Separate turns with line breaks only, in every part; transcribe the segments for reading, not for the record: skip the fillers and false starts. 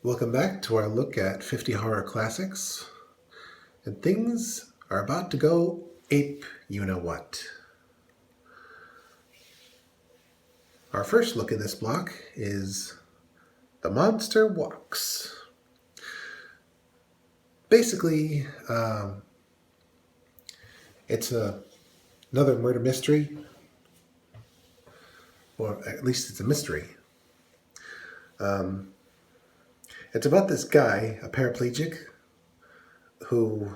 Welcome back to our look at 50 horror classics. And things are about to go ape you know what. Our first look in this block is The Monster Walks. Basically, it's another murder mystery, or at least it's a mystery. It's about this guy, a paraplegic, who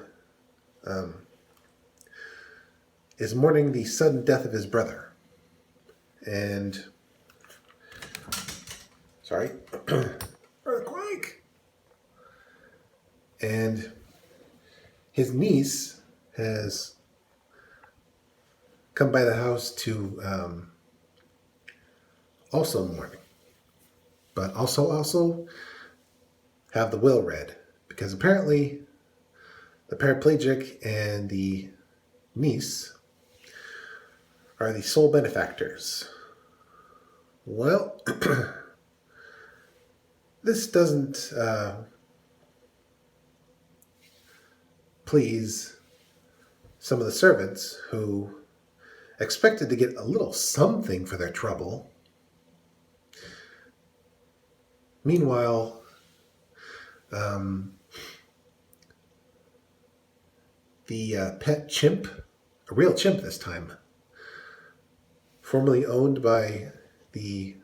is mourning the sudden death of his brother. And earthquake. And his niece has come by the house to also mourn, but also have the will read, because apparently the paraplegic and the niece are the sole benefactors. Well, this doesn't please some of the servants who expected to get a little something for their trouble. Meanwhile, the pet chimp, a real chimp this time, formerly owned by the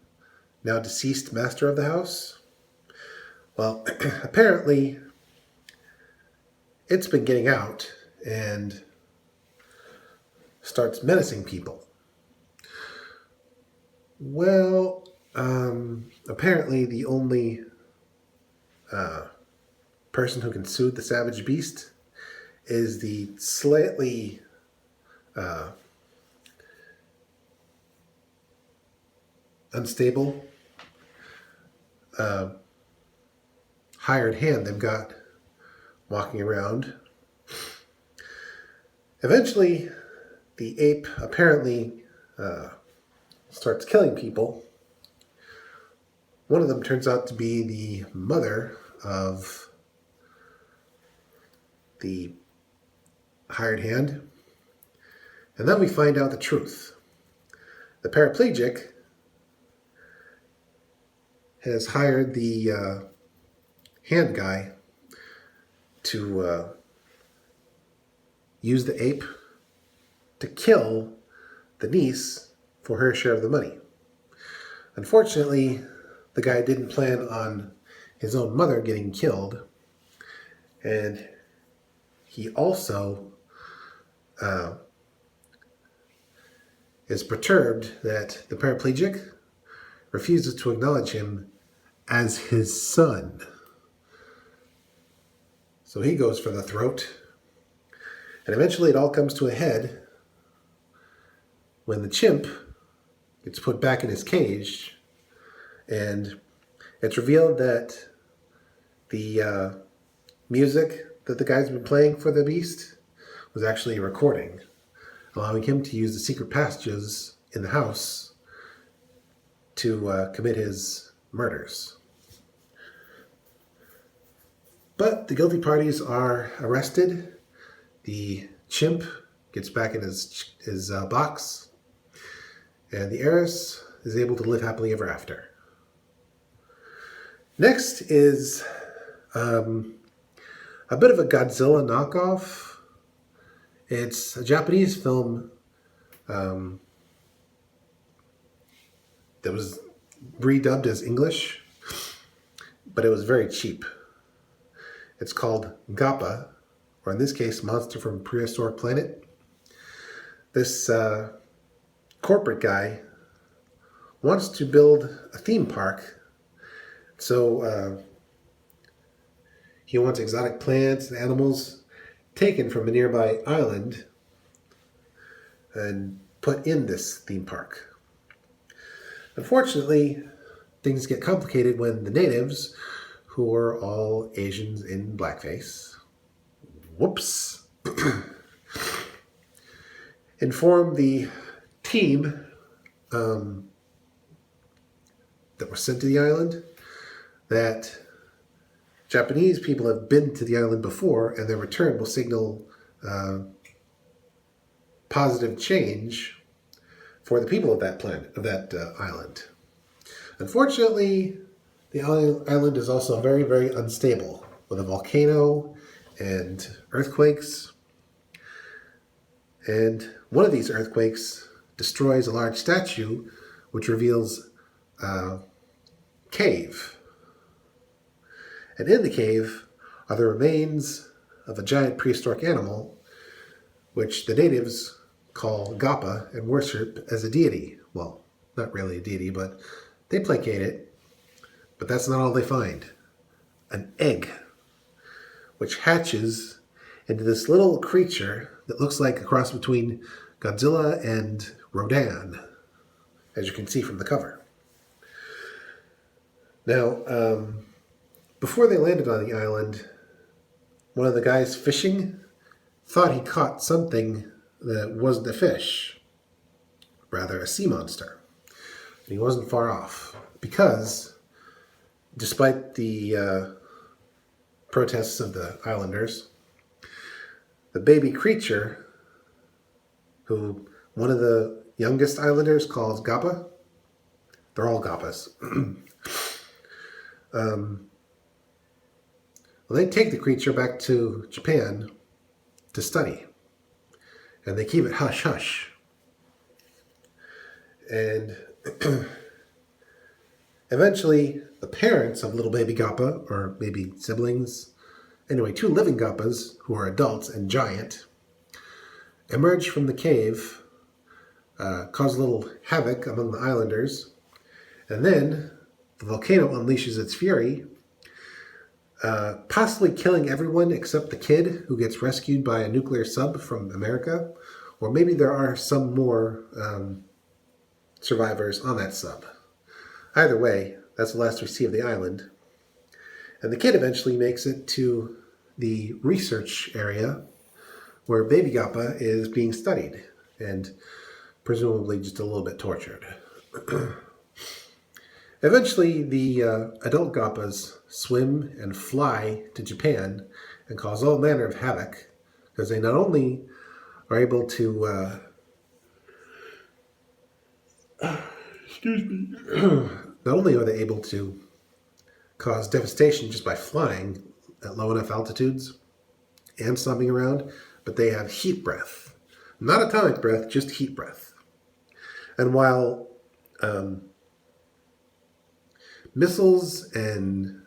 now deceased master of the house, well, apparently it's been getting out and starts menacing people. Well, apparently the only person who can soothe the savage beast is the slightly unstable hired hand they've got walking around. Eventually, the ape apparently starts killing people. One of them turns out to be the mother of the hired hand. And then we find out the truth. The paraplegic has hired the hand guy to use the ape to kill the niece for her share of the money. Unfortunately, the guy didn't plan on his own mother getting killed, and he also is perturbed that the paraplegic refuses to acknowledge him as his son. So he goes for the throat, and eventually it all comes to a head when the chimp gets put back in his cage, and it's revealed that the music that the guy's been playing for the beast was actually a recording, allowing him to use the secret passages in the house to commit his murders. But the guilty parties are arrested. The chimp gets back in his box, and the heiress is able to live happily ever after. Next is a bit of a Godzilla knockoff. It's a Japanese film that was redubbed as English, but it was very cheap. It's called Gappa, or in this case, Monster from Prehistoric Planet. This corporate guy wants to build a theme park, so he wants exotic plants and animals taken from a nearby island and put in this theme park. Unfortunately, things get complicated when the natives, who are all Asians in blackface, whoops, inform the team that were sent to the island that Japanese people have been to the island before, and their return will signal positive change for the people of that planet, of that island. Unfortunately, the island is also very, very unstable, with a volcano and earthquakes. And one of these earthquakes destroys a large statue, which reveals a cave. And in the cave are the remains of a giant prehistoric animal, which the natives call Gappa and worship as a deity. Well, not really a deity, but they placate it. But that's not all they find. An egg, which hatches into this little creature that looks like a cross between Godzilla and Rodan, as you can see from the cover. Now, before they landed on the island, one of the guys fishing thought he caught something that wasn't a fish, rather a sea monster. And he wasn't far off, because despite the protests of the islanders, the baby creature, who one of the youngest islanders calls Gappa, they're all Gappas, well, they take the creature back to Japan to study, and they keep it hush-hush. And eventually, the parents of little baby Gappa, or maybe siblings, anyway, two living Gappas, who are adults and giant, emerge from the cave, cause a little havoc among the islanders, and then the volcano unleashes its fury, possibly killing everyone except the kid, who gets rescued by a nuclear sub from America. Or maybe there are some more survivors on that sub. Either way, that's the last we see of the island. And the kid eventually makes it to the research area where baby Gappa is being studied and presumably just a little bit tortured. Eventually, the adult Gappas swim and fly to Japan and cause all manner of havoc, because they not only are able to not only are they able to cause devastation just by flying at low enough altitudes and stomping around, but they have heat breath. Not atomic breath, just heat breath. And while missiles and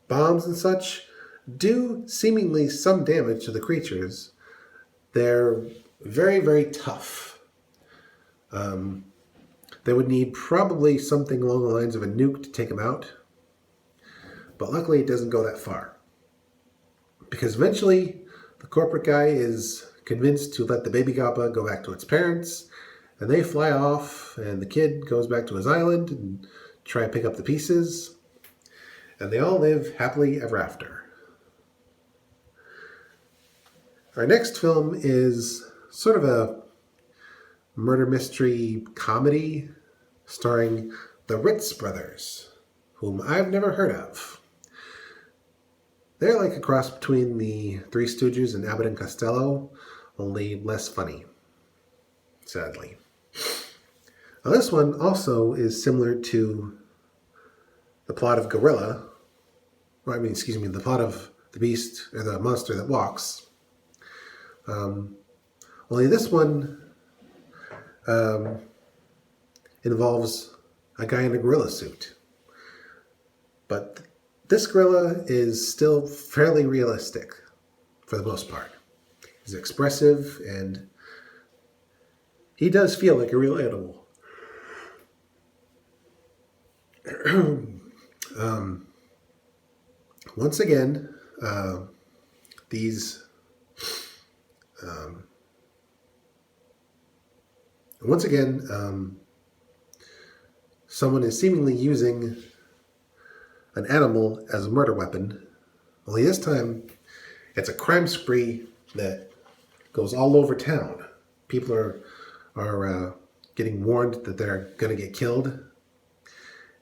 bombs and such do seemingly some damage to the creatures, they're very, very tough. They would need probably something along the lines of a nuke to take them out. But luckily it doesn't go that far. Because eventually the corporate guy is convinced to let the baby Gappa go back to its parents, and they fly off, and the kid goes back to his island and try and pick up the pieces, and they all live happily ever after. Our next film is sort of a murder mystery comedy starring the Ritz brothers, whom I've never heard of. They're like a cross between the Three Stooges and Abbott and Costello, only less funny, sadly. Now, this one also is similar to the plot of Gorilla, the plot of The Beast, or The Monster That Walks. Only this one involves a guy in a gorilla suit. But this gorilla is still fairly realistic, for the most part. He's expressive, and he does feel like a real animal. Once again, someone is seemingly using an animal as a murder weapon. Only this time, it's a crime spree that goes all over town. People are getting warned that they're going to get killed,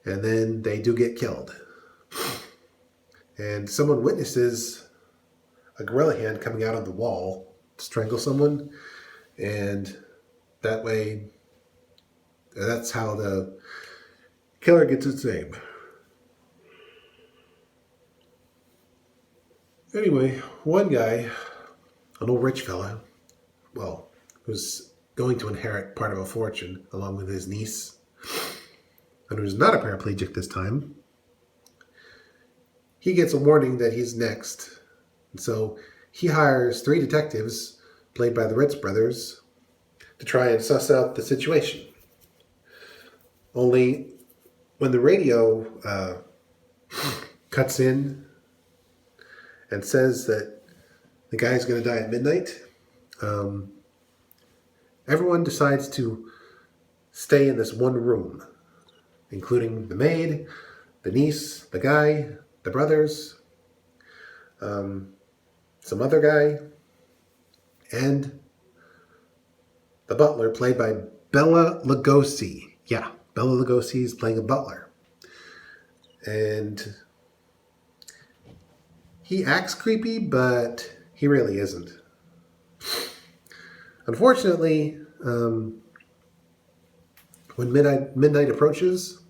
and then they do get killed. and someone witnesses a gorilla hand coming out of the wall to strangle someone, and that way, that's how the killer gets its name. Anyway, one guy, an old rich fella, well, who's going to inherit part of a fortune along with his niece, and who's not a paraplegic this time, he gets a warning that he's next. And so he hires 3 detectives, played by the Ritz brothers, to try and suss out the situation. Only when the radio cuts in and says that the guy's going to die at midnight, everyone decides to stay in this one room, including the maid, the niece, the guy, the brothers, some other guy, and the butler, played by Bela Lugosi. Yeah, Bela Lugosi is playing a butler. And he acts creepy, but he really isn't. Unfortunately, when midnight approaches,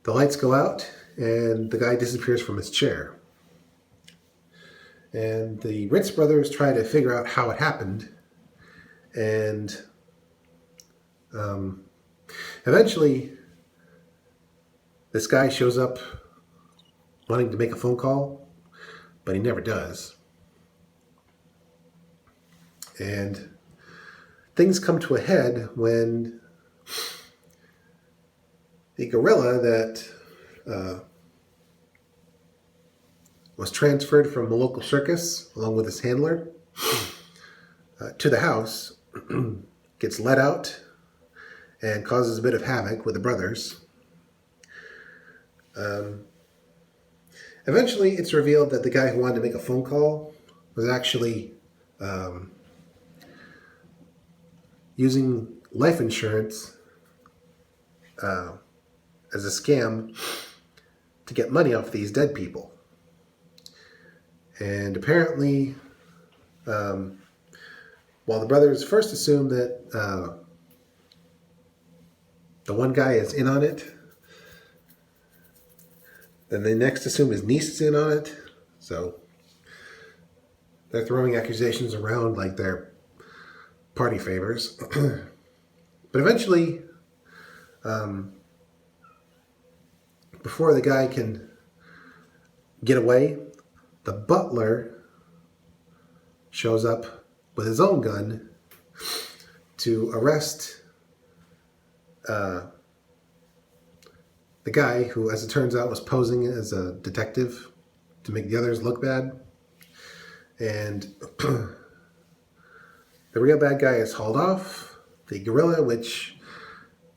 the lights go out and the guy disappears from his chair. And the Ritz brothers try to figure out how it happened. And eventually, this guy shows up wanting to make a phone call, but he never does. And things come to a head when the gorilla that was transferred from a local circus, along with his handler, to the house, gets let out and causes a bit of havoc with the brothers. Eventually, it's revealed that the guy who wanted to make a phone call was actually using life insurance as a scam to get money off these dead people. And apparently, while the brothers first assume that the one guy is in on it, then they next assume his niece is in on it. So they're throwing accusations around like they're party favors. But eventually, before the guy can get away, the butler shows up with his own gun to arrest the guy who, as it turns out, was posing as a detective to make the others look bad. And the real bad guy is hauled off. The gorilla, which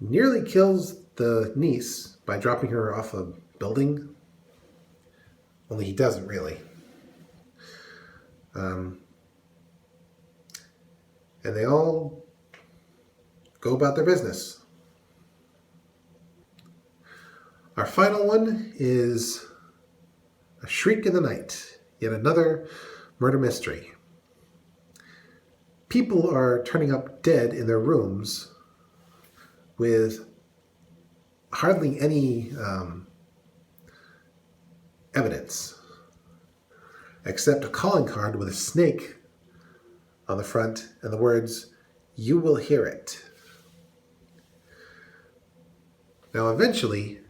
nearly kills the niece by dropping her off a building, only he doesn't really. And they all go about their business. Our final one is A Shriek in the Night, yet another murder mystery. People are turning up dead in their rooms with hardly any evidence, except a calling card with a snake on the front and the words, "You will hear it." Now, eventually,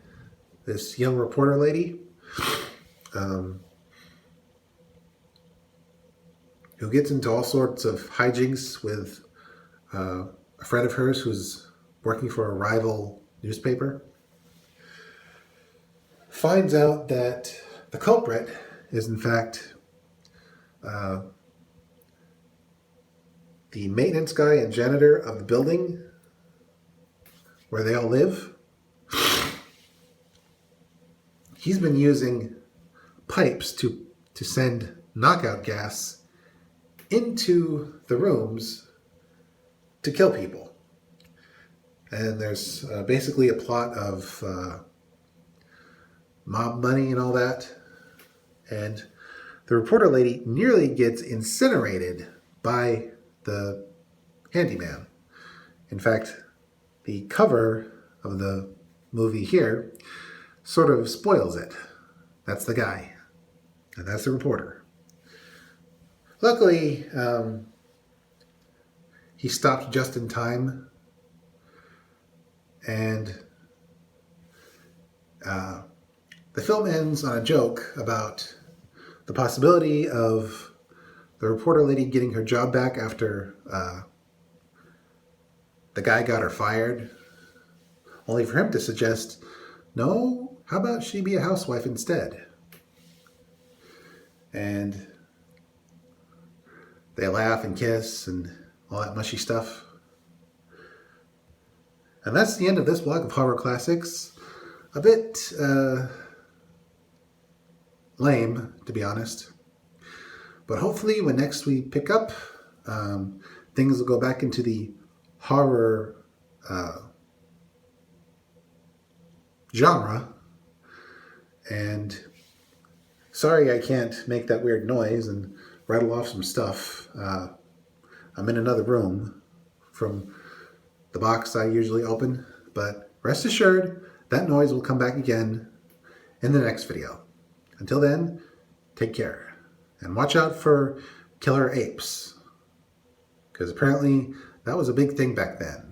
this young reporter lady, who gets into all sorts of hijinks with a friend of hers who's working for a rival newspaper, finds out that the culprit is, in fact, the maintenance guy and janitor of the building where they all live. He's been using pipes to send knockout gas into the rooms to kill people. And there's basically a plot of mob money and all that. And the reporter lady nearly gets incinerated by the handyman. In fact, the cover of the movie here sort of spoils it. That's the guy, and that's the reporter. Luckily, he stopped just in time, and the film ends on a joke about the possibility of the reporter lady getting her job back after the guy got her fired, only for him to suggest, no, how about she be a housewife instead? And they laugh and kiss and all that mushy stuff. And that's the end of this block of horror classics. A bit lame, to be honest. But hopefully when next we pick up, things will go back into the horror genre. And sorry I can't make that weird noise and rattle off some stuff. I'm in another room from the box I usually open, but rest assured that noise will come back again in the next video. Until then, take care and watch out for killer apes, because apparently that was a big thing back then.